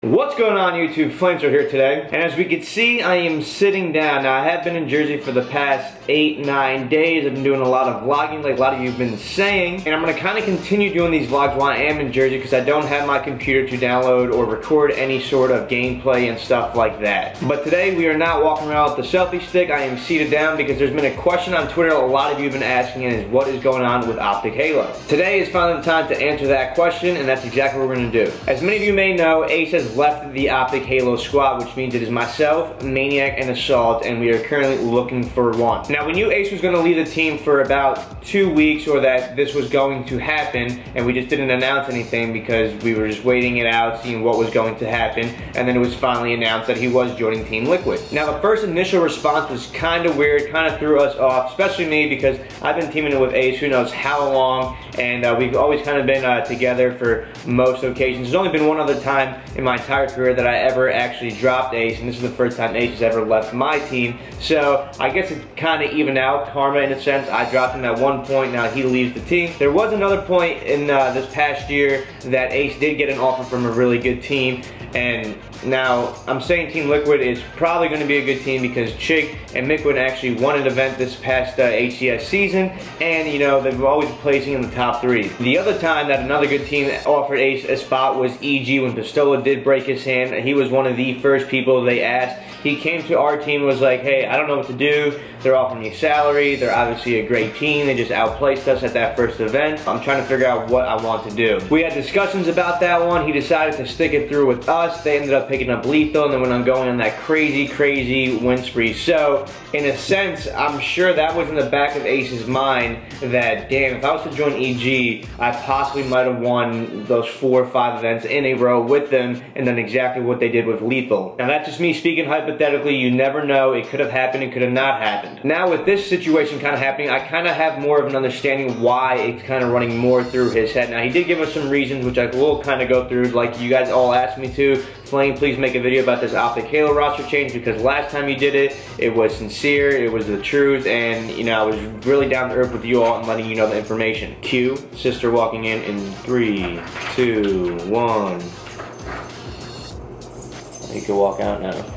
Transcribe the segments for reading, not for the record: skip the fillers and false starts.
What's going on YouTube? Flamesword here today, and as we can see, I am sitting down. Now, I have been in Jersey for the past 8-9 days. I've been doing a lot of vlogging like a lot of you have been saying, and I'm going to kind of continue doing these vlogs while I am in Jersey because I don't have my computer to download or record any sort of gameplay and stuff like that. But today we are not walking around with the selfie stick. I am seated down because there's been a question on Twitter a lot of you have been asking, and is what is going on with OpTicHalo. Today is finally the time to answer that question, and that's exactly what we're going to do. As many of you may know, Ace has left the OpTicHalo squad, which means it is myself, Maniac, and Assault, and we are currently looking for one. Now, we knew Ace was going to leave the team for about 2 weeks, or that this was going to happen, and we just didn't announce anything because we were just waiting it out, seeing what was going to happen, and then it was finally announced that he was joining Team Liquid. Now, the first initial response was kind of weird, kind of threw us off, especially me, because I've been teaming with Ace who knows how long, and we've always kind of been together for most occasions. There's only been one other time in my entire career that I ever actually dropped Ace, and this is the first time Ace has ever left my team, so I guess it kind of evened out, karma in a sense. I dropped him at one point, now he leaves the team. There was another point in this past year that Ace did get an offer from a really good team, and now I'm saying Team Liquid is probably going to be a good team because Chig and Miquid actually won an event this past HCS season, and you know, they've always been placing in the top 3. The other time that another good team offered Ace a spot was EG when Pistola did break his hand. He was one of the first people they asked. He came to our team and was like, hey, I don't know what to do. They're offering me salary. They're obviously a great team. They just outplaced us at that first event. I'm trying to figure out what I want to do. We had discussions about that one. He decided to stick it through with us. They ended up picking up Lethal and then went on going on that crazy win spree. So, in a sense, I'm sure that was in the back of Ace's mind that, damn, if I was to join EG, I possibly might have won those 4 or 5 events in a row with them and done exactly what they did with Lethal. Now, that's just me speaking hypothetically. You never know. It could have happened. It could have not happened. Now, with this situation kind of happening, I kind of have more of an understanding why it's kind of running more through his head. Now, he did give us some reasons, which I will kind of go through, like you guys all asked me to. Flame, please make a video about this OpTicHalo roster change, because last time you did it, it was sincere, it was the truth, and you know, I was really down to earth with you all and letting you know the information. Cue sister walking in 3, 2, 1. You can walk out now.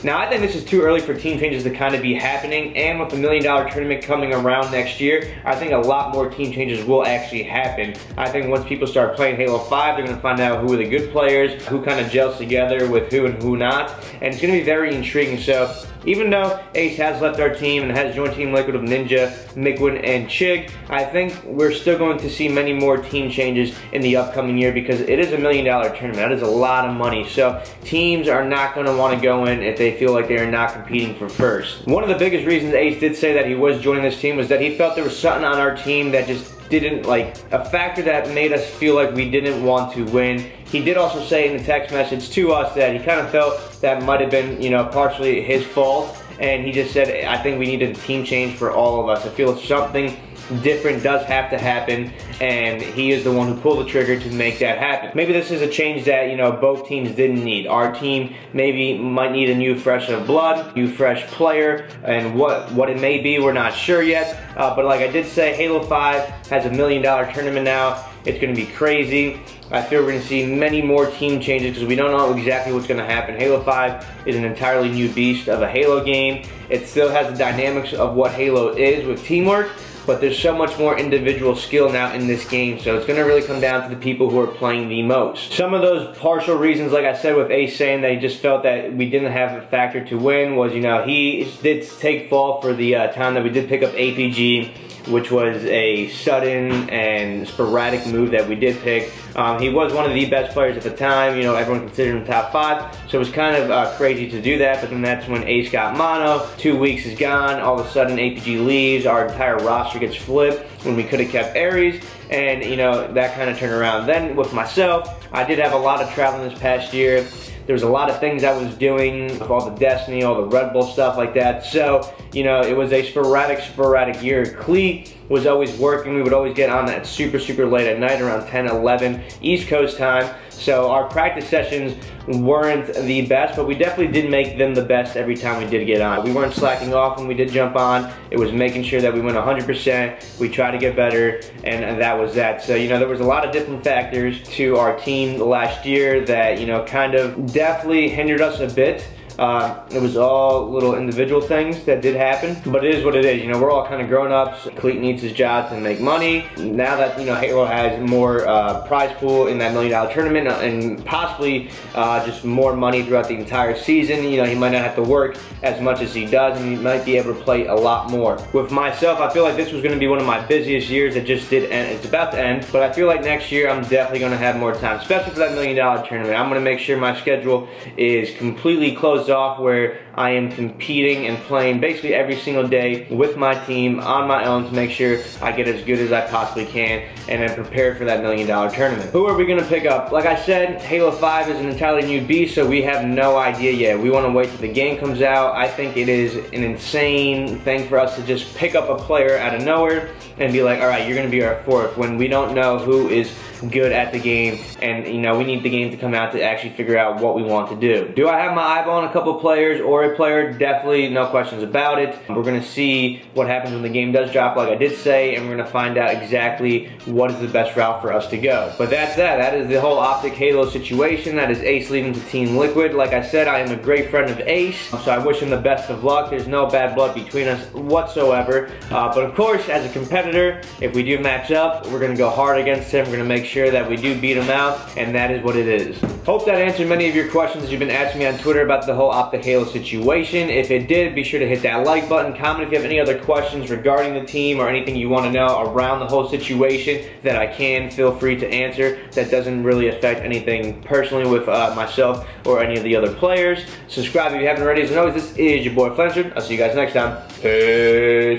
Now, I think this is too early for team changes to kind of be happening, and with the $1 million tournament coming around next year, I think a lot more team changes will actually happen. I think once people start playing Halo 5, they're going to find out who are the good players, who kind of gels together with who and who not, and it's going to be very intriguing. So, even though Ace has left our team and has joined Team Liquid with Ninja, Miquid, and Chig, I think we're still going to see many more team changes in the upcoming year because it is a $1 million tournament. That is a lot of money. So teams are not going to want to go in if they feel like they are not competing for first. One of the biggest reasons Ace did say that he was joining this team was that he felt there was something on our team that just didn't, like, a factor that made us feel like we didn't want to win. He did also say in the text message to us that he kind of felt that might have been, you know, partially his fault, and he just said, I think we needed a team change for all of us. I feel something different does have to happen, and he is the one who pulled the trigger to make that happen. Maybe this is a change that, you know, both teams didn't need. Our team maybe might need a new fresh of blood, new fresh player, and what it may be, we're not sure yet. But like I did say, Halo 5 has a $1 million tournament now. It's going to be crazy. I feel we're going to see many more team changes because we don't know exactly what's going to happen. Halo 5 is an entirely new beast of a Halo game. It still has the dynamics of what Halo is with teamwork, but there's so much more individual skill now in this game, so it's going to really come down to the people who are playing the most. Some of those partial reasons, like I said, with Ace saying that he just felt that we didn't have a factor to win, was, you know, he did take fall for the time that we did pick up APG, which was a sudden and sporadic move that we did pick. He was one of the best players at the time, you know, everyone considered him top 5, so it was kind of crazy to do that, but then that's when Ace got mono, 2 weeks is gone, all of a sudden APG leaves, our entire roster gets flipped when we could have kept Ares, and you know, that kind of turned around. Then with myself, I did have a lot of traveling this past year. There was a lot of things I was doing with all the Destiny, all the Red Bull stuff like that. So, you know, it was a sporadic year. Clee was always working. We would always get on that super late at night, around 10, 11 East Coast time. So our practice sessions weren't the best, but we definitely did make them the best every time we did get on. We weren't slacking off when we did jump on. It was making sure that we went 100%. We tried to get better, and that was that. So, you know, there was a lot of different factors to our team last year that, you know, kind of definitely hindered us a bit. It was all little individual things that did happen, but it is what it is. You know, we're all kind of grown-ups. Cleet needs his job to make money. Now that, you know, Halo has more prize pool in that $1 million tournament and possibly just more money throughout the entire season, you know, he might not have to work as much as he does, and he might be able to play a lot more. With myself, I feel like this was going to be one of my busiest years. It just did end. It's about to end, but I feel like next year I'm definitely going to have more time, especially for that $1 million tournament. I'm going to make sure my schedule is completely closed off, where I am competing and playing basically every single day with my team on my own to make sure I get as good as I possibly can and then prepare for that $1 million tournament. Who are we going to pick up? Like I said, Halo 5 is an entirely new beast, so we have no idea yet. We want to wait till the game comes out. I think it is an insane thing for us to just pick up a player out of nowhere and be like, all right, you're going to be our fourth, when we don't know who is good at the game, and you know, we need the game to come out to actually figure out what we want to do. Do I have my eyeball on a couple players or a player? Definitely, no questions about it. We're going to see what happens when the game does drop, like I did say, and we're going to find out exactly what is the best route for us to go. But that's that. That is the whole OpTicHalo situation. That is Ace leaving to Team Liquid. Like I said, I am a great friend of Ace, so I wish him the best of luck. There's no bad blood between us whatsoever. But of course, as a competitor, if we do match up, we're going to go hard against him. We're going to make sure that we do beat him out, and that is what it is. Hope that answered many of your questions that you've been asking me on Twitter about the whole OpTicHalo situation. If it did, be sure to hit that like button. Comment if you have any other questions regarding the team or anything you want to know around the whole situation that I can feel free to answer. That doesn't really affect anything personally with myself or any of the other players. Subscribe if you haven't already. As always, this is your boy Flamesword. I'll see you guys next time. Peace.